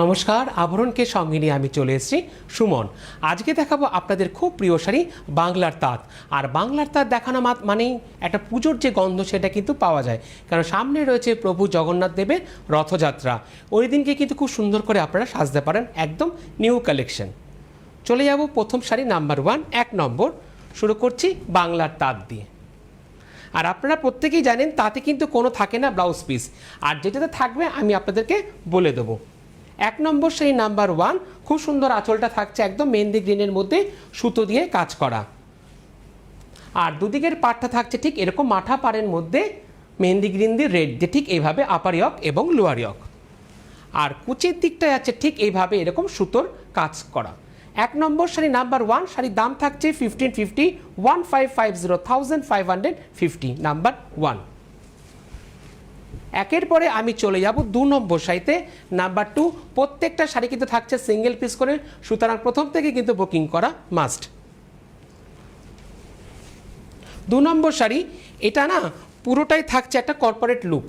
নমস্কার, আভরণকে সঙ্গে নিয়ে আমি চলে এসেছি সুমন। আজকে দেখাবো আপনাদের খুব প্রিয় শাড়ি বাংলার তাঁত। আর বাংলার তাঁত দেখানো মানেই একটা পুজোর যে গন্ধ সেটা কিন্তু পাওয়া যায়, কারণ সামনে রয়েছে প্রভু জগন্নাথ দেবের রথযাত্রা। ওই দিনকে কিন্তু খুব সুন্দর করে আপনারা সাজতে পারেন, একদম নিউ কালেকশন। চলে যাব প্রথম শাড়ি নাম্বার 1, 1 নম্বর। শুরু করছি বাংলার তাঁত দিয়ে। আর আপনারা প্রত্যেকেই জানেন তাতে কিন্তু কোনো থাকে না ব্লাউজ পিস, আর যেটাতে থাকবে আমি আপনাদেরকে বলে দেবো। 1 নম্বর সেই নাম্বার 1, খুব সুন্দর আঁচলটা থাকছে একদম মেহেন্দি গ্রিনের মধ্যে সুতো দিয়ে কাজ করা। আর দুদিকের পাটটা থাকছে ঠিক এরকম মাথা পাড়ের মধ্যে মেহেন্দি গ্রিন দিয়ে রেড দিয়ে ঠিক এইভাবে আপার ইয়ক এবং লোয়ার ইয়ক। আর কুচির দিকটায় আছে ঠিক এইভাবে এরকম সুতোর কাজ করা। 1 নম্বর শাড়ি নাম্বার 1, শাড়ির দাম থাকছে 1550, 1550 নাম্বার 1। একের পরে আমি চলে যাব 2 নম্বর শাড়িতে নাম্বার 2। প্রত্যেকটা শাড়ি কিন্তু থাকছে সিঙ্গেল পিস করে, সুতরাং প্রথম থেকে কিন্তু বুকিং করা মাস্ট। 2 নম্বর শাড়ি, এটা না পুরোটাই থাকছে একটা কর্পোরেট লুক,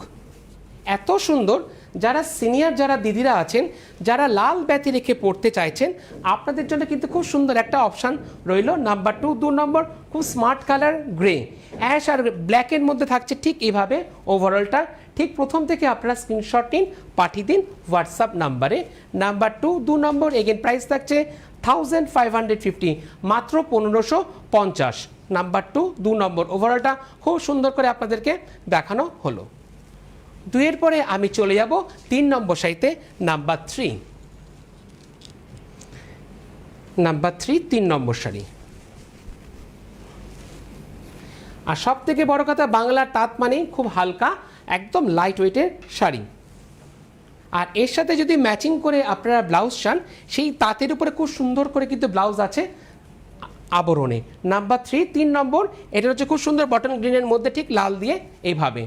এত সুন্দর। যারা সিনিয়র যারা দিদিরা আছেন, যারা লাল ব্যাতি রেখে পড়তে চাইছেন, আপনাদের জন্য কিন্তু খুব সুন্দর একটা অপশান রইল নাম্বার 2 নম্বর। খুব স্মার্ট কালার গ্রে, অ্যাশ আর ব্ল্যাকের মধ্যে থাকছে ঠিক এইভাবে ওভারঅলটা। ঠিক প্রথম থেকে আপনারা স্ক্রিনশট নিন, পাঠিয়ে দিন হোয়াটসঅ্যাপ নাম্বারে। নাম্বার 2 নম্বর, এগেন প্রাইস থাকছে 1550, মাত্র 1550। নাম্বার 2 নম্বর ওভারঅলটা খুব সুন্দর করে আপনাদেরকে দেখানো হলো। 2 পরে আমি চলে যাব 3 নম্বর শাড়িতে নাম্বার 3। নাম্বার 3 নম্বর শাড়ি। আর সব থেকে বড় কথা, বাংলার তাঁত মানেই খুব হালকা, একদম লাইট ওয়েটের শাড়ি। আর এর সাথে যদি ম্যাচিং করে আপনারা ব্লাউজ চান, সেই তাঁতের উপরে খুব সুন্দর করে কিন্তু ব্লাউজ আছে আবরণে। নাম্বার 3 নম্বর, এটা হচ্ছে খুব সুন্দর বটল গ্রিনের মধ্যে ঠিক লাল দিয়ে এইভাবে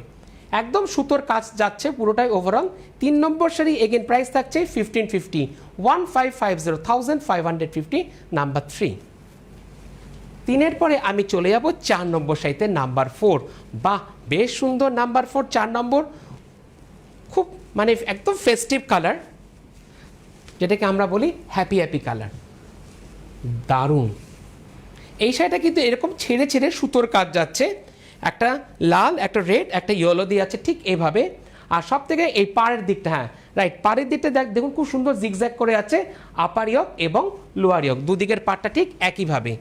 একদম সুতোর কাজ যাচ্ছে পুরোটাই ওভারঅল। 3 নম্বর শাড়ি, এগেন প্রাইস থাকছে 1550, 1550 নাম্বার 3। 3 পরে আমি চলে যাব 4 নম্বর শাড়িতে নাম্বার 4। বাহ, বেশ সুন্দর নাম্বার 4, 4 নম্বর। খুব মানে একদম ফেস্টিভ কালার, যেটাকে আমরা বলি হ্যাপি কালার, দারুণ। এই শাড়িটা কিন্তু এরকম ছেড়ে ছেড়ে সুতোর কাজ যাচ্ছে, একটা লাল, একটা রেড, একটা ইয়েলো দিয়ে আছে ঠিক এইভাবে। আর সব থেকে এই পাড়ের দিকটা, হ্যাঁ রাইট, পাড়ের দিকটা দেখুন খুব সুন্দর জিগজ্যাগ করে আছে আপার ইয়ক এবং লোয়ার ইয়ক, দুদিকের পাড়টা ঠিক একইভাবে।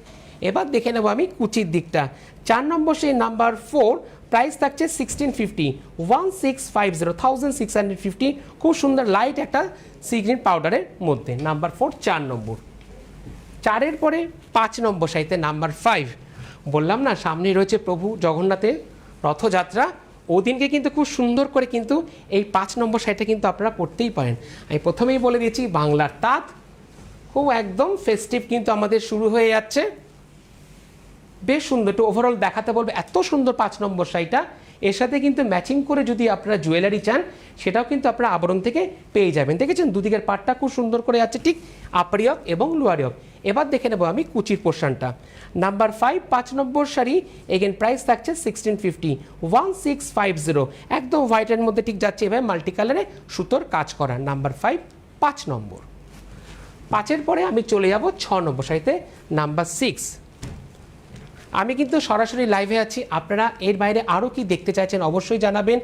এবার দেখে নেব আমি কুচির দিকটা। 4 নম্বর সেই নাম্বার 4, প্রাইস থাকছে 1650, 1650, খুব সুন্দর লাইট একটা সি গ্রিন পাউডারের মধ্যে। নাম্বার 4, 4 নম্বর। 4 পরে 5 নম্বর শাড়িতে নাম্বার 5। বললাম না সামনে রয়েছে প্রভু জগন্নাথের রথযাত্রা, ওদিনকে কিন্তু খুব সুন্দর করে কিন্তু এই 5 নম্বর শাড়িটা কিন্তু আপনারা পরতেই পারেন। আমি প্রথমেই বলে দিয়েছি বাংলার তাঁত খুব একদম ফেস্টিভ কিন্তু আমাদের শুরু হয়ে যাচ্ছে। বেশ সুন্দর, একটু ওভারঅল দেখাতে বলবে, এত সুন্দর 5 নম্বর শাড়িটা। এর সাথে কিন্তু ম্যাচিং করে যদি আপনারা জুয়েলারি চান, সেটাও কিন্তু আপনারা আবরণ থেকে পেয়ে যাবেন। দেখেছেন দুদিকের পাটটা খুব সুন্দর করে আছে ঠিক আপার ইয়ক এবং লোয়ার ইয়ক। এবার দেখে নেব আমি কুচির পোর্শনটা। নাম্বার 5, 5 নম্বর শাড়ি, এগেন প্রাইস থাকছে 1650, 1650, একদম হোয়াইটের মধ্যে ঠিক যাচ্ছে এভাবে মাল্টি কালারে সুতোর কাজ করা। নাম্বার 5, 5 নম্বর। 5 পরে আমি চলে যাব 6 নম্বর শাড়িতে নাম্বার 6। আমি কিন্তু সরাসরি লাইভে আছি, আপনারা এর বাইরে আরও কি দেখতে চাইছেন অবশ্যই জানাবেন।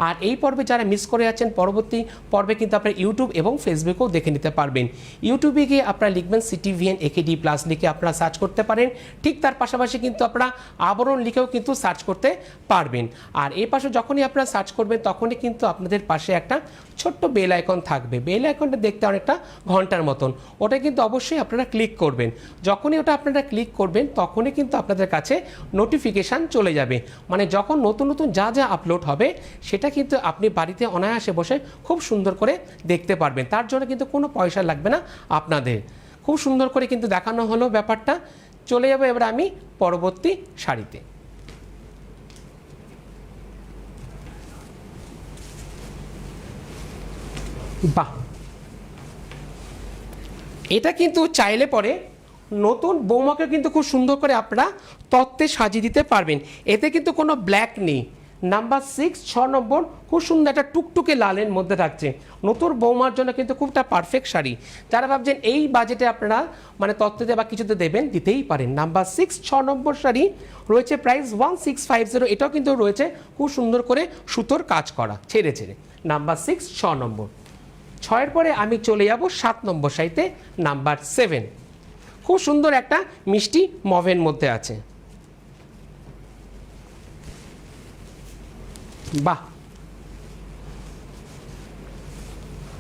আর এই পর্বে যারা মিস করে আছেন, পরবর্তী পর্বে কিন্তু আপনারা ইউটিউব এবং ফেসবুকেও দেখে নিতে পারবেন। ইউটিউবে গিয়ে আপনারা লিখবেন CTVN AKD প্লাস লিখে আপনারা সার্চ করতে পারেন। ঠিক তার পাশাপাশি কিন্তু আপনারা আবরণ লিখেও কিন্তু সার্চ করতে পারবেন। আর এই পাশে যখনই আপনারা সার্চ করবেন, তখনই কিন্তু আপনাদের পাশে একটা ছোট্ট বেল আইকন থাকবে। বেল আইকনটা দেখতে অনেকটা ঘন্টার মতন, ওটা কিন্তু অবশ্যই আপনারা ক্লিক করবেন। যখনই ওটা আপনারা ক্লিক করবেন, তখনই কিন্তু আপনাদের কাছে নোটিফিকেশান চলে যাবে। মানে যখন নতুন নতুন যা যা আপলোড হবে, সেটা কিন্তু আপনি বাড়িতে অনায়াসে বসে খুব সুন্দর করে দেখতে পারবেন। তার জন্য কিন্তু কোনো পয়সা লাগবে না আপনাদের। খুব সুন্দর করে কিন্তু দেখানো হলো ব্যাপারটা। চলে যাবো এবার আমি পরবর্তী শাড়িতে। বাহ, এটা কিন্তু চাইলে পরে নতুন বৌমাকে কিন্তু খুব সুন্দর করে আপনারা তত্ত্বে সাজিয়ে দিতে পারবেন। এতে কিন্তু কোনো ব্ল্যাক নেই, নাম্বার 6 6 নম্বর খুব সুন্দর একটা টুকটুকে লালের মধ্যে থাকছে, নতুন বৌমার জন্য কিন্তু খুব একটা পারফেক্ট শাড়ি। যারা ভাবছেন এই বাজেটে আপনারা মানে তত্ত্বতে বা কিছুতে দেবেন, দিতেই পারেন। নাম্বার 6 6 নম্বর শাড়ি রয়েছে প্রাইস 1650, এটাও কিন্তু রয়েছে খুব সুন্দর করে সুতোর কাজ করা ছেড়ে ছেড়ে। নাম্বার 6 6 নম্বর। 6-এর পরে আমি চলে যাব 7 নম্বর শাড়িতে, নাম্বার 7। খুব সুন্দর একটা মিষ্টি মভের মধ্যে আছে, বাহ।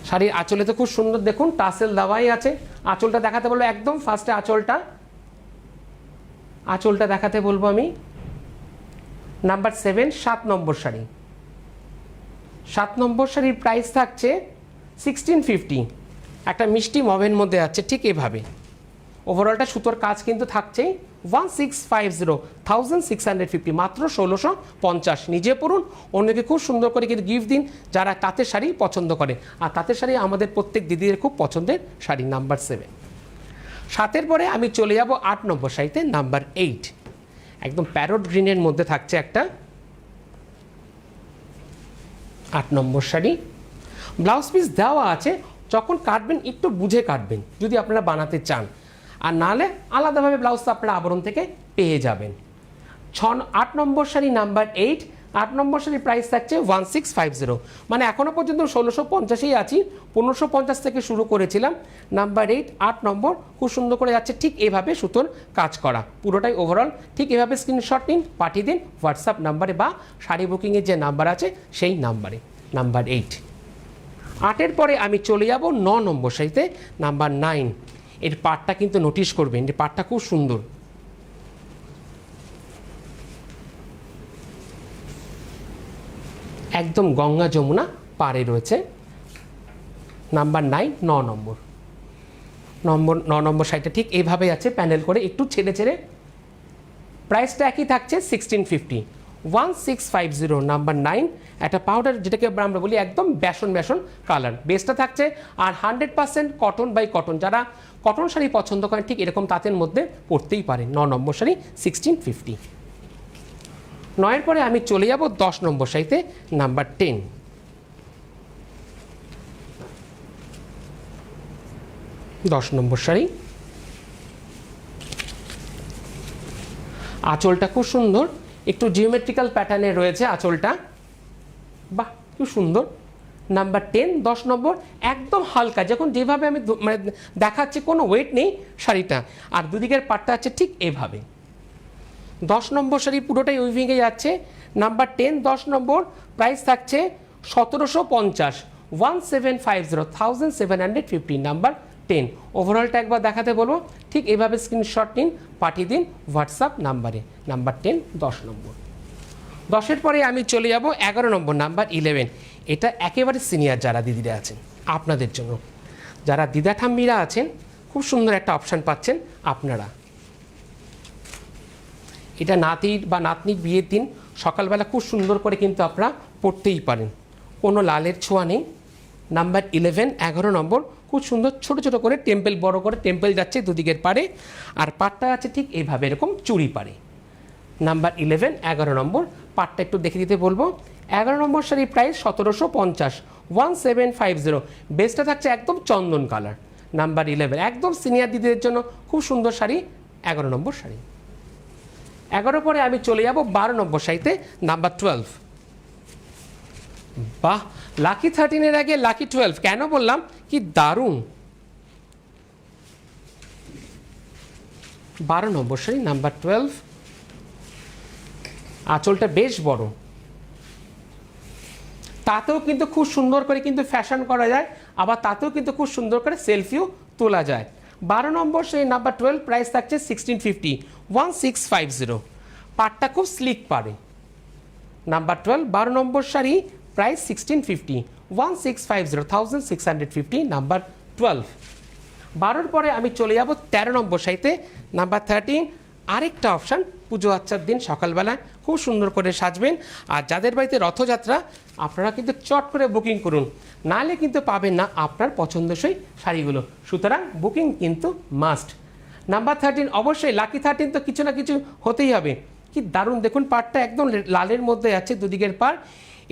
শাড়ির আঁচলে তো খুব সুন্দর দেখুন টাসেল দেওয়াই আছে। আঁচলটা দেখাতে বলবো একদম ফার্স্টে, আঁচলটা দেখাতে বলবো আমি। নাম্বার 7 7 নম্বর শাড়ি। 7 নম্বর শাড়ির প্রাইস থাকছে 1650, একটা মিষ্টি মভের মধ্যে আছে ঠিক এভাবে। ওভারঅলটা সুতোর কাজ কিন্তু থাকছেই। 1650 1650, মাত্র 1650। নিজে পড়ুন, অন্যকে খুব সুন্দর করে কিন্তু গিফট দিন যারা তাঁতের শাড়ি পছন্দ করে। আর তাঁতের শাড়ি আমাদের প্রত্যেক দিদিদের খুব পছন্দের শাড়ি। নাম্বার 7। 7-এর পরে আমি চলে যাব 8 নম্বর শাড়িতে, নাম্বার 8। একদম প্যারট গ্রিনের মধ্যে থাকছে একটা 8 নম্বর শাড়ি। ব্লাউজ পিস দেওয়া আছে, যখন কাটবেন একটু বুঝে কাটবেন যদি আপনারা বানাতে চান, আর নাহলে আলাদাভাবে ব্লাউজটা আপনারা আবরণ থেকে পেয়ে যাবেন। 8 নম্বর শাড়ি নাম্বার 8। 8 নম্বর শাড়ির প্রাইস থাকছে 1650, মানে এখনও পর্যন্ত 1650এই আছি, 1550 থেকে শুরু করেছিলাম। নাম্বার 8 8 নম্বর খুব সুন্দর করে যাচ্ছে ঠিক এভাবে সুতোর কাজ করা পুরোটাই ওভারঅল। ঠিক এভাবে স্ক্রিনশট নিন, পাঠিয়ে দিন হোয়াটসঅ্যাপ নাম্বারে বা শাড়ি বুকিংয়ের যে নাম্বার আছে সেই নাম্বারে। নাম্বার 8। 8-এর পরে আমি চলে যাব 9 নম্বর শাড়িতে, নাম্বার 9। এর পাটটা কিন্তু নোটিশ করবেন, এর পাটটা খুব সুন্দর, একদম গঙ্গা যমুনা পাড়ে রয়েছে। নাম্বার 9 9 নম্বর। 9 নম্বর শাড়িটা ঠিক এইভাবে আছে প্যানেল করে একটু ছেড়ে ছেড়ে। প্রাইসটা একই থাকছে 1650 1650। নাম্বার 9 একটা পাউডার, যেটাকে আমরা বলি একদম বেসন কালার বেসটা থাকছে। আর 100% কটন বাই কটন, যারা কটন শাড়ি পছন্দ করেন ঠিক এরকম তাঁতের মধ্যে পরতেই পারেন। 9 নম্বর শাড়ি 1650। 9-এর পরে আমি চলে যাব 10 নম্বর শাড়িতে, নাম্বার 10। 10 নম্বর শাড়ি। আঁচলটা খুব সুন্দর, একটু জিওমেট্রিক্যাল প্যাটার্নে রয়েছে আঁচলটা, বাহ খুব সুন্দর। নাম্বার 10 10 নম্বর, একদম হালকা, যখন যেভাবে আমি মানে দেখাচ্ছি কোনো ওয়েট নেই শাড়িটা। আর দুদিকের পাটটা আছে ঠিক এভাবে। 10 নম্বর শাড়ি পুরোটাই উইভিংয়ে যাচ্ছে। নাম্বার 10 10 নম্বর, প্রাইস থাকছে 1750 1750 1750। নাম্বার 10। ওভারঅলটা একবার দেখাতে বলবো, ঠিক এভাবে স্ক্রিনশট নিন, পাঠিয়ে দিন হোয়াটসঅ্যাপ নাম্বারে। নাম্বার 10 10 নম্বর। 10-এর পরে আমি চলে যাব 11 নম্বর, নাম্বার 11। এটা একেবারে সিনিয়র যারা দিদিরা আছেন আপনাদের জন্য, যারা দিদা ঠাম্মিরা আছেন খুব সুন্দর একটা অপশান পাচ্ছেন আপনারা। এটা নাতির বা নাতনির বিয়ের দিন সকালবেলা খুব সুন্দর করে কিন্তু আপনারা পরতেই পারেন, কোনো লালের ছোঁয়া নেই। নাম্বার 11 11 নম্বর, খুব সুন্দর ছোট ছোট করে টেম্পল, বড় করে টেম্পল যাচ্ছে দুদিকের পারে, আর পাটটা আছে ঠিক এইভাবে এরকম চুড়ি পারে। নাম্বার 11 11 নম্বর, পাটটা একটু দেখে দিতে বলবো। 11 নম্বর শাড়ির প্রাইস 1750 1750। বেসটা থাকছে একদম চন্দন কালার। নাম্বার 11 একদম সিনিয়র দিদিদের জন্য খুব সুন্দর শাড়ি, 11 নম্বর শাড়ি। 11 পরে আমি চলে যাব 12 নম্বর শাড়িতে, নাম্বার 12। বাহ, লাকি 13-এর আগে লাকি 12 কেন বললাম, কি দারুণ। 12 নম্বর শাড়ি নাম্বার 12। আঁচলটা বেশ বড়, তাতেও কিন্তু খুব সুন্দর করে কিন্তু ফ্যাশন করা যায়, আবার তাতেও কিন্তু খুব সুন্দর করে সেলফিও তোলা যায়। 12 নম্বর শাড়ি নাম্বার 12, প্রাইস থাকছে 1650 1650। পাটটা খুব স্লিক পারে। নাম্বার 12 12 নম্বর শাড়ি, প্রাইস 1650 1650 1650। নাম্বার 12। 12-র পরে আমি চলে যাব 13 নম্বর শাড়িতে, নাম্বার 13। আরেকটা অপশান, পুজো আচ্চার দিন সকালবেলা খুব সুন্দর করে সাজবেন। আর যাদের বাড়িতে রথযাত্রা, আপনারা কিন্তু চট করে বুকিং করুন, নাহলে কিন্তু পাবেন না আপনার পছন্দসই শাড়িগুলো। সুতরাং বুকিং কিন্তু মাস্ট। নাম্বার 13 অবশ্যই, লাকি 13 তো কিছু না কিছু হতেই হবে। কি দারুণ, দেখুন পাড়টা একদম লালের মধ্যে যাচ্ছে দুদিকের পাড়।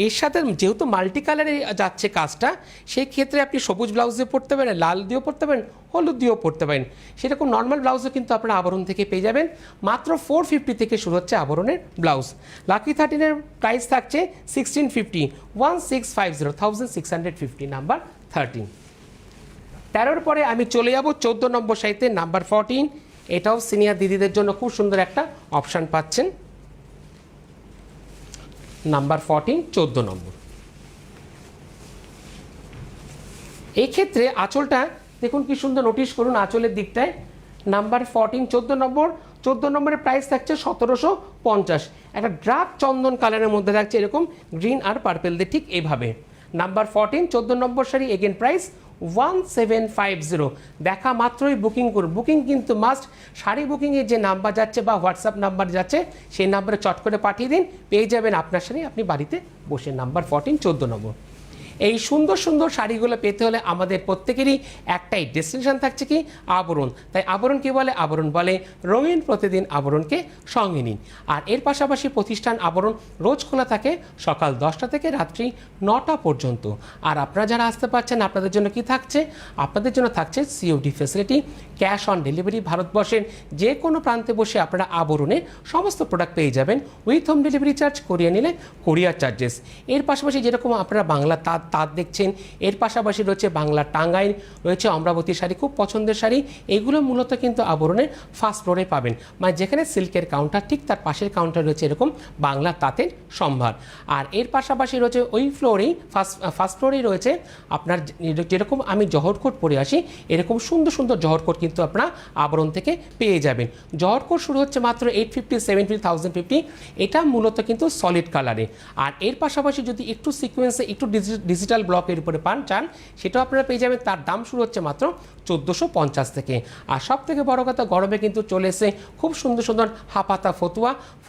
এর সাথে যেহেতু মাল্টি কালারে যাচ্ছে কাজটা, সেই ক্ষেত্রে আপনি সবুজ ব্লাউজ দিয়ে পরতে পারেন, লাল দিয়েও পরতে পারেন, হলুদ দিয়েও পরতে পারেন। সেরকম নর্মাল ব্লাউজও কিন্তু আপনারা আবরণ থেকে পেয়ে যাবেন। মাত্র 450 থেকে শুরু হচ্ছে আবরণের ব্লাউজ। লাকি 13-এর প্রাইস থাকছে 1650, 1650, 1650, নাম্বার 13। 13-র পরে আমি চলে যাব 14 নম্বর সাইতে, নাম্বার 14। এটাও সিনিয়র দিদিদের জন্য খুব সুন্দর একটা অপশান পাচ্ছেন। নাম্বার 14, 14 নম্বর। এই ক্ষেত্রে আঁচলটা দেখুন কি সুন্দর, নোটিশ করুন আঁচলের দিকটায়। নাম্বার 14, 14 নম্বর। 14 নম্বরের প্রাইস থাকছে 1750। একটা ডার্ক চন্দন কালারের মধ্যে থাকছে এরকম গ্রিন আর পার্পেল দিয়ে, ঠিক এইভাবে। নাম্বার 14, 14 নম্বর শাড়ি, এগেন প্রাইস 1750। দেখা মাত্রই বুকিং করুন। বুকিং কিন্তু মাস্ট। শাড়ি বুকিংয়ের যে নাম্বার যাচ্ছে বা হোয়াটসঅ্যাপ নাম্বার যাচ্ছে, সেই নাম্বারে চট করে পাঠিয়ে দিন, পেয়ে যাবেন আপনার শাড়ি আপনি বাড়িতে বসে। নাম্বার 14, 14 নম্বর। এই সুন্দর সুন্দর শাড়িগুলো পেতে হলে আমাদের প্রত্যেকেরই একটাই ডেস্টিনেশন থাকছে, কি আবরণ। তাই আবরণ কি বলে? আবরণ বলে রঙিন প্রতিদিন আবরণকে সঙ্গে নিন। আর এর পাশাপাশি প্রতিষ্ঠান আবরণ রোজ খোলা থাকে সকাল 10টা থেকে রাত্রি 9টা পর্যন্ত। আর আপনারা যারা আসতে পারছেন, আপনাদের জন্য কি থাকছে? আপনাদের জন্য থাকছে COD facility, cash on delivery. ভারতবর্ষের যে কোনো প্রান্তে বসে আপনারা আবরণের সমস্ত প্রোডাক্ট পেয়ে যাবেন with home delivery charge, Korea নিলে কোরিয়ার চার্জেস। এর পাশাপাশি যেরকম আপনারা বাংলা তাঁত দেখছেন, এর পাশাপাশি রয়েছে বাংলা টাঙ্গাইল, রয়েছে অমরাবতী শাড়ি, খুব পছন্দের শাড়ি। এগুলো মূলত কিন্তু আবরণের ফার্স্ট ফ্লোরে পাবেন, মানে যেখানে সিল্কের কাউন্টার, ঠিক তার পাশের কাউন্টার রয়েছে এরকম বাংলা তাঁতের সম্ভার। আর এর পাশাপাশি রয়েছে ওই ফ্লোরেই ফার্স্ট ফ্লোরেই রয়েছে আপনার যেরকম আমি জহরকোট পরে আসি, এরকম সুন্দর সুন্দর জহরকোট কিন্তু আপনারা আবরণ থেকে পেয়ে যাবেন। জহরকোট শুরু হচ্ছে মাত্র 850, 750, 1050। এটা মূলত কিন্তু সলিড কালারে। আর এর পাশাপাশি যদি একটু সিকোয়েন্সে, একটু ডিজিটাল ব্লকের উপরে চান, সেটাও আপনারা পেয়ে যাবেন। তার দাম শুরু হচ্ছে মাত্র 1450 থেকে। আর সব থেকে বড় কথা, গরমে কিন্তু চলে এসে খুব সুন্দর সুন্দর হাপাতা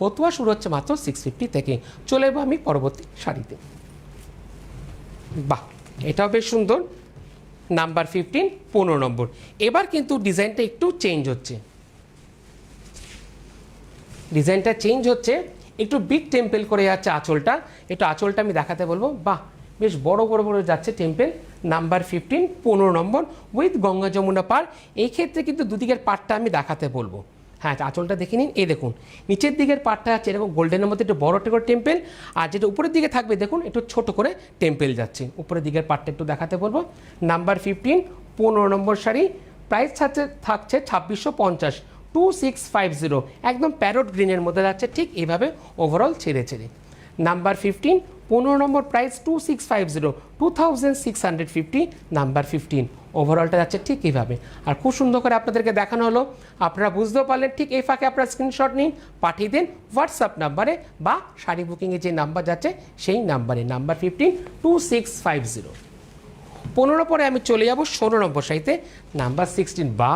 ফতুয়া শুরু হচ্ছে মাত্র 650 থেকে। চলে যাবো আমি পরবর্তী শাড়িতে। বাহ, এটাও বেশ সুন্দর। নাম্বার 15, 15 নম্বর। এবার কিন্তু ডিজাইনটা একটু চেঞ্জ হচ্ছে, একটু বিগ টেম্পল করে যাচ্ছে আঁচলটা। একটু আঁচলটা আমি দেখাতে বলবো। বাহ, বেশ বড় বড় বড় যাচ্ছে temple. Number 15, 15 number, with Ganga Yamuna পার। এই ক্ষেত্রে কিন্তু দুদিকের পাটটা আমি দেখাতে বলবো। হ্যাঁ, আঁচলটা দেখে নিন। এই দেখুন নিচের দিকের পাটটা আছে এরকম গোল্ডেনের মধ্যে একটু বড় করে টেম্পল, আর যেটা উপরের দিকে থাকবে দেখুন একটু ছোট করে টেম্পল যাচ্ছে। উপরের দিকের পাটটা একটু দেখাতে বলবো। নাম্বার 15, 15 নম্বর শাড়ি, প্রাইস থাকছে 2650, 2650। একদম প্যারট গ্রিনের মধ্যে যাচ্ছে, ঠিক এইভাবে ওভারঅল ছেড়ে। নাম্বার 15, 15 নম্বর, প্রাইস 2650, 2650। নাম্বার 15 ওভারঅলটা যাচ্ছে ঠিক এইভাবে। আর খুব সুন্দর করে আপনাদেরকে দেখানো হলো, আপনারা বুঝতেও পারলেন। ঠিক এই ফাঁকে আপনারা স্ক্রিনশট নিন, পাঠিয়ে দিন হোয়াটসঅ্যাপ নাম্বারে বা শাড়ি বুকিংয়ে যে নাম্বার যাচ্ছে সেই নাম্বারে। নাম্বার 15, 2650। 15 পরে আমি চলে যাব 16 নম্বর শাড়িতে, নাম্বার 16। বা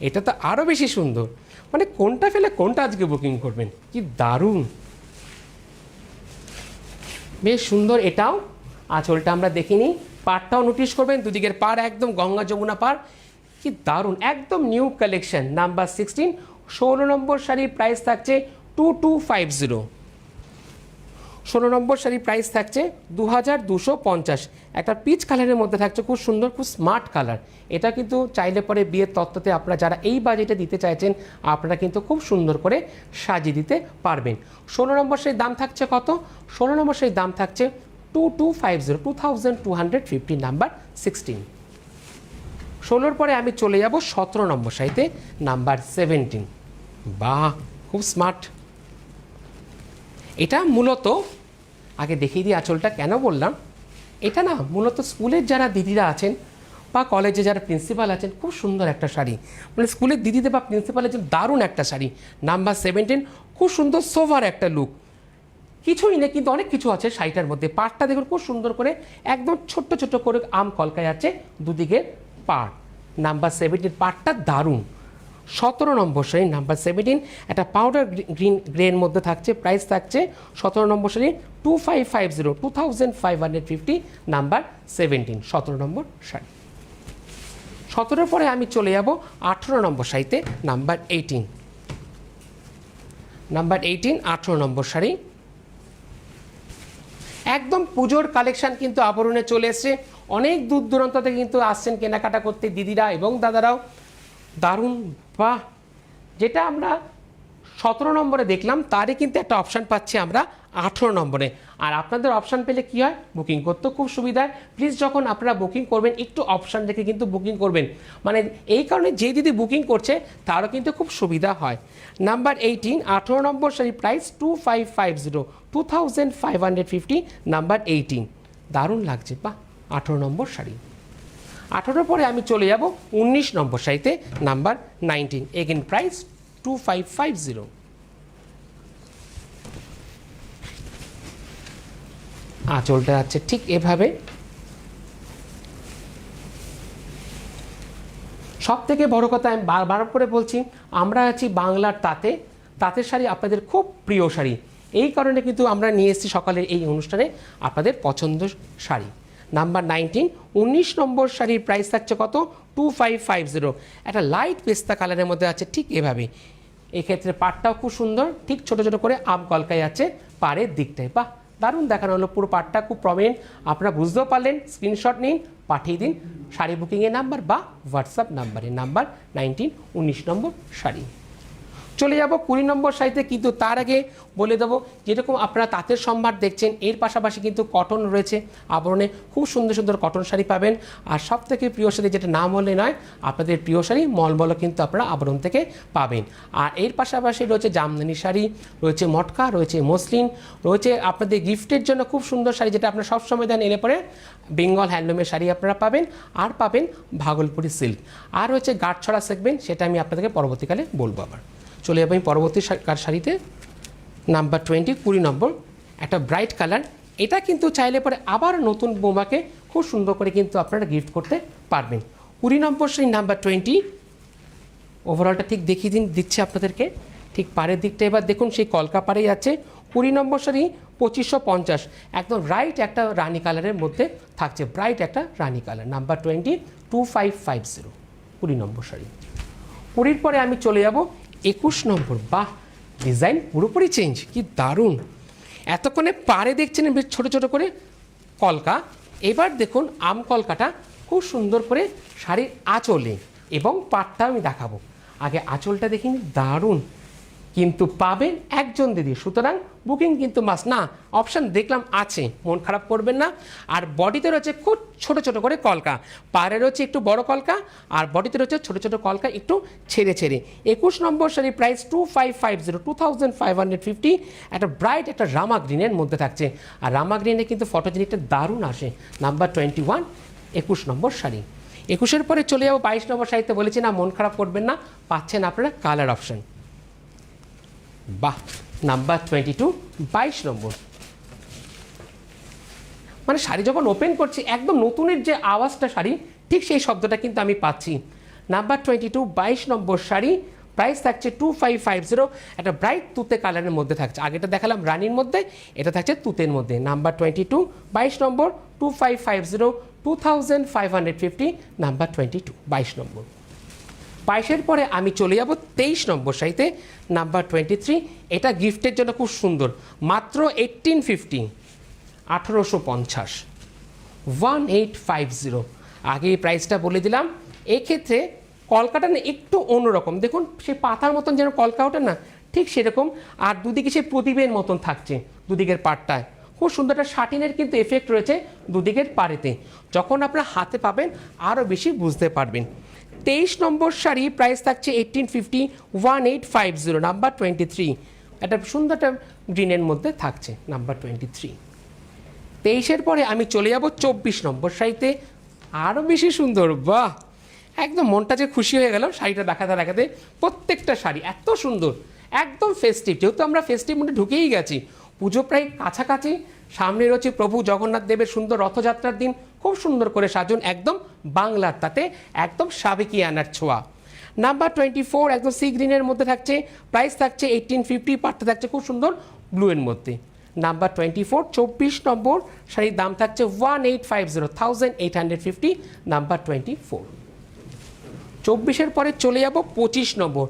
এটা তো আরও বেশি সুন্দর, মানে কোনটা ফেলে কোনটা আজকে বুকিং করবেন, কি দারুণ, বেশ সুন্দর। এটাও আঁচলটা আমরা দেখিনি, পাড়টাও নোটিশ করবেন, দুদিকের পাড় একদম গঙ্গা যমুনা পাড়, কি দারুণ, একদম নিউ কালেকশন। নাম্বার 16, 16 নম্বর শাড়ির প্রাইস থাকছে 2250। 16 নম্বর শাড়ির প্রাইস থাকছে 2250। একটা পিচ কালারের মধ্যে থাকছে, খুব সুন্দর, খুব স্মার্ট কালার। এটা কিন্তু চাইলে পরে বিয়ের তত্ত্বতে আপনারা যারা এই বাজেটে দিতে চাইছেন, আপনারা কিন্তু খুব সুন্দর করে সাজিয়ে দিতে পারবেন। 16 নম্বর শাড়ির দাম থাকছে কত? 16 নম্বর শাড়ির দাম থাকছে 2250, 2250। নাম্বার 16। 16-র পরে আমি চলে যাব 17 নম্বর শাড়িতে, নাম্বার 17। বাহ, খুব স্মার্ট। এটা মূলত আগে দেখিয়ে দিই আঁচলটা, কেন বললাম এটা না, মূলত স্কুলের যারা দিদিরা আছেন বা কলেজে যারা প্রিন্সিপাল আছেন, খুব সুন্দর একটা শাড়ি, মানে স্কুলের দিদিদের বা প্রিন্সিপালের জন্য দারুণ একটা শাড়ি। নাম্বার 17, খুব সুন্দর সোভার একটা লুক। কিছুই নেই কিন্তু অনেক কিছু আছে শাড়িটার মধ্যে। পাড়টা দেখুন খুব সুন্দর করে একদম ছোট্ট ছোট্ট করে আম কলকায় যাচ্ছে দুদিকে পাড়। নাম্বার 17 পাড়টা দারুণ। 17 নম্বর শাড়ি, নাম্বার 17, একটা পাউডার গ্রিন গ্রের মধ্যে থাকছে। প্রাইস থাকছে 17 নম্বর শাড়ি 2550, 2550। নাম্বার 17, 17 নম্বর শাড়ি। 17 পরে আমি চলে যাব 18 নম্বর শাড়িতে, নাম্বার 18। নাম্বার 18 18 নম্বর শাড়ি। একদম পুজোর কালেকশন কিন্তু আবরণে চলে এসছে, অনেক দূর দূরান্ত থেকে কিন্তু আসছেন কেনাকাটা করতে দিদিরা এবং দাদারাও। দারুণ, বাহ! যেটা আমরা 17 নম্বরে দেখলাম তারই কিন্তু একটা অপশান পাচ্ছি আমরা 18 নম্বরে। আর আপনাদের অপশান পেলে কি হয়, বুকিং করতে খুব সুবিধা হয়। প্লিজ যখন আপনারা বুকিং করবেন একটু অপশান দেখে কিন্তু বুকিং করবেন, মানে এই কারণে যে দিদি বুকিং করছে তারও কিন্তু খুব সুবিধা হয়। নাম্বার 18 18 নম্বর শাড়ি, প্রাইস 2550, 2550, নাম্বার 18। দারুণ লাগছে, বাহ! 18 নম্বর শাড়ি। 18 পরে আমি চলে যাব 19 নম্বর শাড়িতে, নাম্বার 19, এগেন প্রাইস 2550। আঁচলটা আছে ঠিক এভাবে। সব থেকে বড় কথা আমি বারবার করে বলছি, আমরা আছি বাংলার তাঁতের শাড়ি আপনাদের খুব প্রিয় শাড়ি, এই কারণে কিন্তু আমরা নিয়ে এসেছি সকালের এই অনুষ্ঠানে আপনাদের পছন্দের শাড়ি। নাম্বার 19 19 নম্বর শাড়ির প্রাইস থাকছে কত, 2550। একটা লাইট পেস্তা কালারের মধ্যে আছে ঠিক এভাবে। এক্ষেত্রে পাটটাও খুব সুন্দর, ঠিক ছোট ছোট করে আম কলকায় আছে পাড়ের দিকটায়। বাহ, দারুণ দেখানো হলো, পুরো পাটটা খুব প্রমিনেন্ট। আপনারা বুঝতেও পারলেন, স্ক্রিনশট নিন, পাঠিয়ে দিন শাড়ি বুকিংয়ের নাম্বার বা হোয়াটসঅ্যাপ নাম্বারে। নাম্বার 19 19 নম্বর শাড়ি। চলে যাব 20 নম্বর শাড়িতে, কিন্তু তার আগে বলে দেবো, যেরকম আপনারা তাঁতের সম্ভার দেখছেন এর পাশাপাশি কিন্তু কটন রয়েছে আবরণে, খুব সুন্দর সুন্দর কটন শাড়ি পাবেন। আর সব থেকে প্রিয় শাড়ি, যেটা নাম হলে নয়, আপনাদের প্রিয় শাড়ি মলমলও কিন্তু আপনারা আবরণ থেকে পাবেন। আর এর পাশাপাশি রয়েছে জামদানি শাড়ি, রয়েছে মটকা, রয়েছে মসলিন, রয়েছে আপনাদের গিফটের জন্য খুব সুন্দর শাড়ি, যেটা আপনারা সবসময় দেন এলে পরে বেঙ্গল হ্যান্ডলুমের শাড়ি আপনারা পাবেন। আর পাবেন ভাগলপুরি সিল্ক, আর রয়েছে গাঁটছড়া সেগমেন্ট, সেটা আমি আপনাদেরকে পরবর্তীকালে বলবো। আবার চলে যাবো আমি পরবর্তী শাড়িতে, নাম্বার 20 20 নম্বর, একটা ব্রাইট কালার। এটা কিন্তু চাইলে পরে আবার নতুন বৌমাকে খুব সুন্দর করে কিন্তু আপনারা গিফট করতে পারবেন। 20 নম্বর শাড়ি, নাম্বার 20। ওভারঅলটা ঠিক দেখিয়ে দিচ্ছে আপনাদেরকে, ঠিক পাড়ের দিকটা এবার দেখুন, সেই কলকা পাড়েই আছে। 20 নম্বর শাড়ি 2550, একদম রাইট একটা রানি কালারের মধ্যে থাকছে, ব্রাইট একটা রানি কালার। নাম্বার 20 2550, 20 নম্বর শাড়ি। 20 পরে আমি চলে যাব 21 নম্বর। বাহ, ডিজাইন পুরোপুরি চেঞ্জ, কি দারুণ! এতক্ষণে পাড়ে দেখছেন বেশ ছোটো ছোটো করে কলকা, এবার দেখুন আম কলকাটা খুব সুন্দর করে শাড়ির আঁচলে, এবং পাটটা আমি দেখাবো। আগে আঁচলটা দেখিনি, দারুণ, কিন্তু পাবেন একজন দিদি, সুতরাং বুকিং কিন্তু মাস্ট। না, অপশান দেখলাম আছে, মন খারাপ করবেন না। আর বডিতে রয়েছে খুব ছোট ছোট করে কলকা, পাড়ে রয়েছে একটু বড় কলকা, আর বডিতে রয়েছে ছোট ছোট কলকা একটু ছেড়ে ছেড়ে। 21 নম্বর শাড়ির প্রাইস 2550, 2550, একটা ব্রাইট একটা রামা গ্রিনের মধ্যে থাকছে। আর রামা গ্রিনে কিন্তু ফটোজেনিকটা দারুণ আসে। নাম্বার 21 21 নম্বর শাড়ি। 21-এর পরে চলে যাবো 22 নম্বর শাড়িতে। বলেছি না, মন খারাপ করবেন না, পাচ্ছেন আপনারা কালার অপশান। বাহ, নাম্বার 22 22 নম্বর। মানে শাড়ি যখন ওপেন করছি একদম নতুনের যে আওয়াজটা শাড়ি, ঠিক সেই শব্দটা কিন্তু আমি পাচ্ছি। নাম্বার 22 22 নম্বর শাড়ি, প্রাইস থাকছে 2550, একটা ব্রাইট তুতে কালারের মধ্যে থাকছে। আগেটা দেখালাম রানির মধ্যে, এটা থাকছে তুতের মধ্যে। নাম্বার 22 22 নম্বর, 2550, 2550, নাম্বার 22 22 নম্বর। 22-এর পরে আমি চলে যাব 23 নম্বর শাড়িতে, নাম্বার 23। এটা গিফটের জন্য খুব সুন্দর, মাত্র 1850, 1850, 1850। আগে এই প্রাইসটা বলে দিলাম। এক্ষেত্রে কলকাটা না একটু অন্যরকম, দেখুন সেই পাতার মতন যেন কলকা ওঠে না, ঠিক সেরকম। আর দুদিকে সেই প্রদীপের মতন থাকছে দুদিকের পাড়টায়, খুব সুন্দর একটা শাটিনের কিন্তু এফেক্ট রয়েছে দুদিকের পাড়েতে। যখন আপনারা হাতে পাবেন আরও বেশি বুঝতে পারবেন। 23 নম্বর শাড়ি, প্রাইস থাকছে 1850, 1850, নাম্বার 23। একটা সুন্দর একটা গ্রিনের মধ্যে থাকছে, নাম্বার 23। 23-এর পরে আমি চলে যাব 24 নম্বর শাড়িতে, আরও বেশি সুন্দর। বাহ, একদম মনটা যে খুশি হয়ে গেল শাড়িটা দেখাতে দেখাতে। প্রত্যেকটা শাড়ি এত সুন্দর, একদম ফেস্টিভ, যেহেতু আমরা ফেস্টিভ মধ্যে ঢুকেই গেছি, পুজো প্রায় কাছাকাছি, সামনে রয়েছে প্রভু জগন্নাথ দেবের সুন্দর রথযাত্রার দিন, খুব সুন্দর করে সাজুন, একদম বাংলার তাতে, একদম সাবেকিয়ানার ছোঁয়া। নাম্বার 24 একদম সি গ্রিনের মধ্যে থাকছে, প্রাইস থাকছে 1850, পাটটা থাকছে খুব সুন্দর ব্লুয়ের মধ্যে। নাম্বার 24 24 নম্বর শাড়ির দাম থাকছে 1850, 1850, নাম্বার 24। 24-এর পরে চলে যাব 25 নম্বর।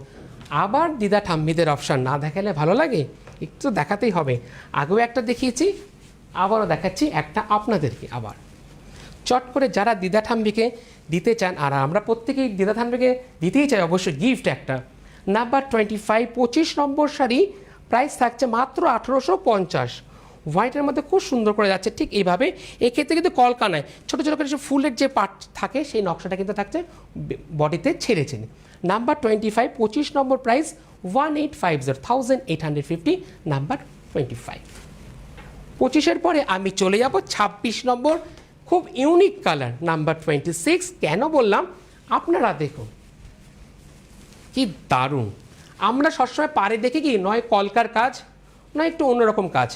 আবার দিদা ঠাম্মিদের অপশান না দেখালে ভালো লাগে, একটু দেখাতেই হবে। আগেও একটা দেখিয়েছি, আবারও দেখাচ্ছি একটা আপনাদেরকে। আবার চট করে যারা দিদা ঠাম্মিকে দিতে চান, আর আমরা প্রত্যেকেই দিদা ঠাম্মিকে দিতেই চাই অবশ্যই গিফট একটা, নাম্বার 25 25 নম্বর শাড়ি, প্রাইস থাকছে মাত্র 1850। হোয়াইটের মধ্যে খুব সুন্দর করে যাচ্ছে ঠিক এইভাবে। এক্ষেত্রে কিন্তু কলকানায় ছোটো ছোটো করে ফুলের যে পার্ট থাকে সেই নকশাটা কিন্তু থাকছে বডিতে ছেড়ে ছেড়ে। নাম্বার 25 25 নম্বর, প্রাইস 1850 1850। নাম্বার 25 25-এর পরে আমি চলে যাব 26 নম্বর, খুব ইউনিক কালার, নাম্বার 26। কেন বললাম আপনারা দেখুন কি দারুণ। আমরা সবসময় পাড়ে দেখি কি নয় কলকার কাজ, নয় একটু অন্যরকম কাজ,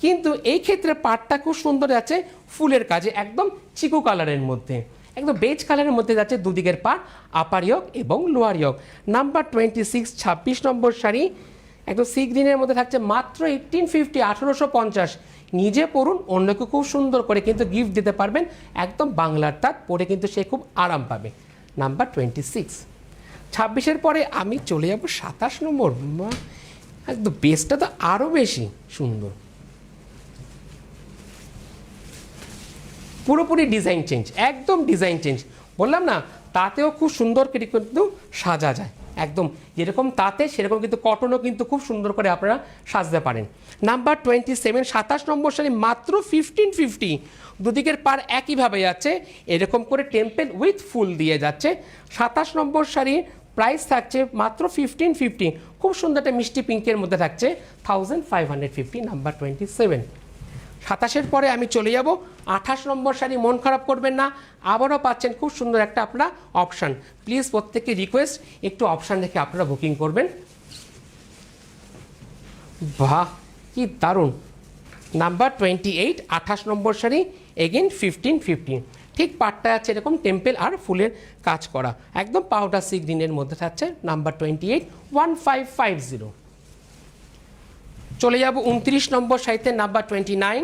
কিন্তু এই ক্ষেত্রে পাড়টা খুব সুন্দর যাচ্ছে ফুলের কাজে, একদম চিকু কালারের মধ্যে, একদম বেজ কালারের মধ্যে যাচ্ছে দুদিকের পাড়, আপার ইয়ক এবং লোয়ার ইয়ক। নাম্বার 26 26 নম্বর শাড়ি, একদম সি গ্রিনের মধ্যে থাকছে মাত্র 1850 1850। নিজে পরুন, অন্যকে খুব সুন্দর করে কিন্তু গিফট দিতে পারবেন, একদম বাংলার তাঁত পরে কিন্তু সে খুব আরাম পাবে। নাম্বার 26 26-এর পরে আমি চলে যাব 27 নম্বর। একদম বেসটা তো আরও বেশি সুন্দর, পুরোপুরি ডিজাইন চেঞ্জ, একদম ডিজাইন চেঞ্জ। বললাম না তাতেও খুব সুন্দর করে কিন্তু সাজা যায়, একদম যেরকম তাতে সেরকম কিন্তু কটনও কিন্তু খুব সুন্দর করে আপনারা সাজতে পারেন। নাম্বার 27 27 নম্বর শাড়ি, মাত্র 1550। দুদিকের পার একইভাবে যাচ্ছে, এরকম করে টেম্পেল উইথ ফুল দিয়ে যাচ্ছে। 27 নম্বর শাড়ি, প্রাইস থাকছে মাত্র 1550। খুব সুন্দর একটা মিষ্টি পিঙ্কের মধ্যে থাকছে 1550। নাম্বার 27 27-এর পরে আমি চলে যাব 28 নম্বর শাড়ি। মন খারাপ করবেন না, আবারও পাচ্ছেন খুব সুন্দর একটা আপনারা অপশান। প্লিজ প্রত্যেককে রিকোয়েস্ট একটু অপশান দেখে আপনারা বুকিং করবেন। বাহ কি দারুণ। নাম্বার 28 28 নম্বর শাড়ি, এগেন 1550। ঠিক পাটটা আছে এরকম টেম্পেল আর ফুলের কাজ করা, একদম পাউডার সি গ্রিনের মধ্যে থাকছে। নাম্বার 28 1550। চলে যাব 29 নম্বর শাড়িতে, নাম্বার 29।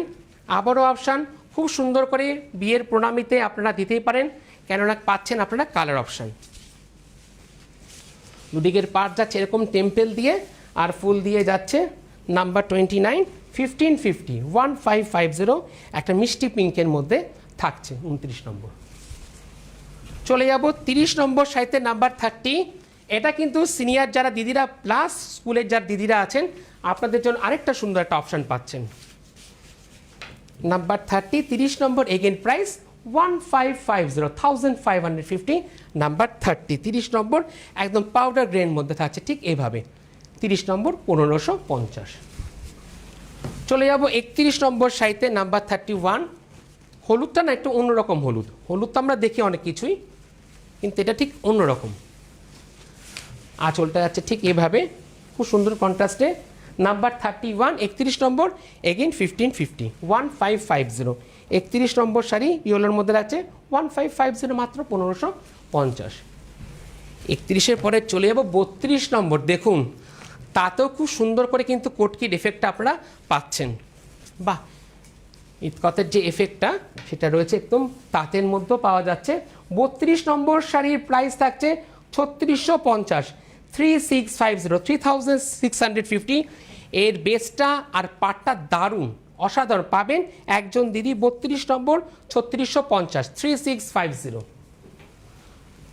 আবারও অপশান খুব সুন্দর করে বিয়ের প্রণামীতে আপনারা দিতেই পারেন, কেননা পাচ্ছেন আপনারা কালার অপশান। দুদিকের পাট যাচ্ছে এরকম টেম্পেল দিয়ে আর ফুল দিয়ে যাচ্ছে। নাম্বার 29 1550 1550, একটা মিষ্টি পিঙ্কের মধ্যে থাকছে 29 নম্বর। চলে যাব 30 নম্বর শাড়িতে, নাম্বার 30। এটা কিন্তু সিনিয়র যারা দিদিরা প্লাস স্কুলের যারা দিদিরা আছেন আপনাদের জন্য আরেকটা সুন্দর একটা অপশান পাচ্ছেন। নাম্বার 30 30 নম্বর, এগেন প্রাইস 1550 1550। নাম্বার 30 30 নম্বর, একদম পাউডার গ্রেন মধ্যে থাকছে ঠিক এইভাবে। 30 নম্বর 1550। চলে যাব 31 নম্বর শাড়িতে, নাম্বার 31। হলুদটা না একটু অন্যরকম হলুদ, হলুদ তো আমরা দেখি অনেক কিছুই, কিন্তু এটা ঠিক অন্যরকম। আঁচলটা যাচ্ছে ঠিক এভাবে খুব সুন্দর কন্ট্রাস্টে। নাম্বার 31 31 নম্বর, এগেইন 1550 1550। 31 নম্বর শাড়ি ইয়েলোর মধ্যে আছে 1550, মাত্র 1550। 31-এর পরে চলে যাব 32 নম্বর। দেখুন তাতেও খুব সুন্দর করে কিন্তু কোটকির এফেক্টটা আপনারা পাচ্ছেন। বাহ, ইতকতের যে এফেক্টটা সেটা রয়েছে একদম তাঁতের মধ্যেও পাওয়া যাচ্ছে। 32 নম্বর শাড়ির প্রাইস থাকছে 3650 3650 3650। এর বেসটা আর পাটটা দারুণ অসাধারণ পাবেন একজন দিদি। 32 নম্বর 3650 3650।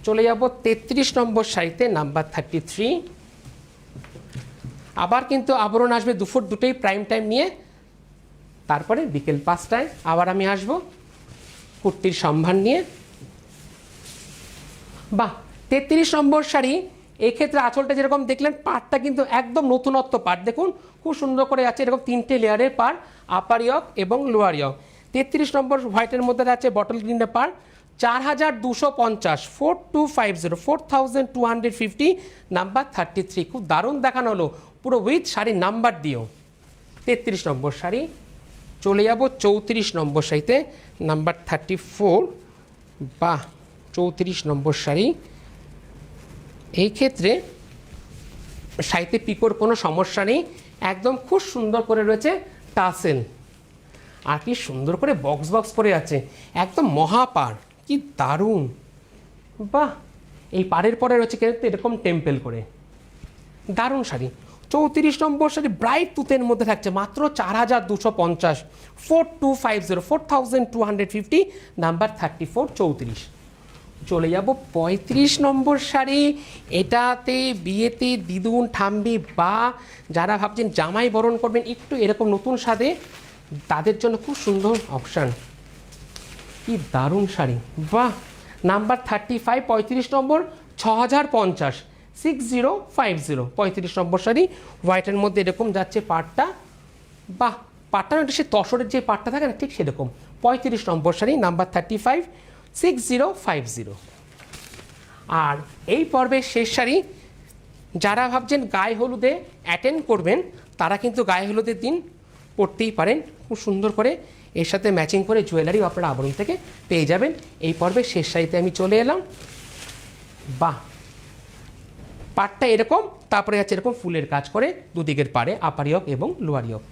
চলে যাব 33 নম্বর শাড়িতে, নাম্বার 33। আবার কিন্তু আবরণ আসবে দুপুর দুটোই প্রাইম টাইম নিয়ে, তারপরে বিকেল 5টায় আবার আমি আসব কুর্তির সম্ভার নিয়ে। বাহ, 33 নম্বর শাড়ি। এক্ষেত্রে আঁচলটা যেরকম দেখলেন, পাড়টা কিন্তু একদম নতুনত্ব পাড়। দেখুন খুব সুন্দর করে আছে এরকম 3টে লেয়ারের পাড়, আপার ইয়ক এবং লোয়ার ইয়ক। 33 নম্বর হোয়াইটের মধ্যে আছে বটল গ্রিনের পাড়। 4250 4250 4250। নাম্বার 33। খুব দারুণ দেখানো হলো পুরো উইথ শাড়ির নাম্বার দিও। 33 নম্বর শাড়ি। চলে যাব 34 নম্বর শাড়িতে, নাম্বার 34। বাহ, 34 নম্বর শাড়ি। এই ক্ষেত্রে শাড়িতে পিকোর কোনো সমস্যা নেই, একদম খুব সুন্দর করে রয়েছে টাসেল, আর কি সুন্দর করে বক্স বক্স পরে আছে, একদম মহাপাড়, কি দারুণ। বাহ, এই পাড়ের পরে রয়েছে কিন্তু এরকম টেম্পেল করে, দারুণ শাড়ি। 34 নম্বর শাড়ি ব্রাইট তুতের মধ্যে থাকছে মাত্র 4250, 4250, 4250, নাম্বার 34, 34। চলে যাব 35 নম্বর শাড়ি। এটাতে বিয়েতে দিদুন ঠাম্বি বা যারা ভাবছেন জামাই বরণ করবেন একটু এরকম নতুন স্বাদে, তাদের জন্য খুব সুন্দর অপশান। কি দারুণ শাড়ি, বাহ। নাম্বার 35, 35 নম্বর, 6050, 6050, 35 নম্বর শাড়ি। হোয়াইটের মধ্যে এরকম যাচ্ছে পাটটা, বাহ। পাটটা না, সে তসরের যে পাটটা থাকে না, ঠিক সেরকম। 35 নম্বর শাড়ি, নাম্বার 35, 6050। আর এই পর্বের শেষ শাড়ি, যারা ভাবছেন গায়ে হলুদে অ্যাটেন্ড করবেন তারা কিন্তু গায়ে হলুদের দিন পরতেই পারেন। খুব সুন্দর করে এর সাথে ম্যাচিং করে জুয়েলারি আপনারা আবরণ থেকে পেয়ে যাবেন। এই পর্বের শেষ শাড়িতে আমি চলে এলাম, বাহ। পাটটা এরকম, তারপরে আছে এরকম ফুলের কাজ করে দুদিকের পাড়ে, আপার ইয়ক এবং লোয়ার ইয়ক।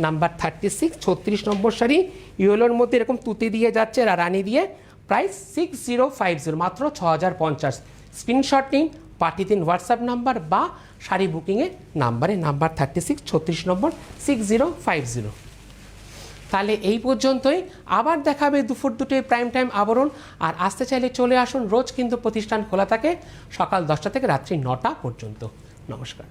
নাম্বার 36, 36 নম্বর শাড়ি, ইয়েলোর মধ্যে এরকম তুতি দিয়ে যাচ্ছে রানী দিয়ে, প্রাইস 6050, মাত্র 6050। স্ক্রিনশট নিন, পাঠিয়ে দিন হোয়াটসঅ্যাপ নাম্বার বা শাড়ি বুকিংয়ের নাম্বারে, নাম্বার 36, 36 নম্বর, 6050। তাহলে এই পর্যন্তই, আবার দেখাবে দুপুর দুটোয় প্রাইম টাইম আবরণ। আর আসতে চাইলে চলে আসুন, রোজ কিন্তু প্রতিষ্ঠান খোলা থাকে সকাল 10টা থেকে রাত্রি 9টা পর্যন্ত। নমস্কার।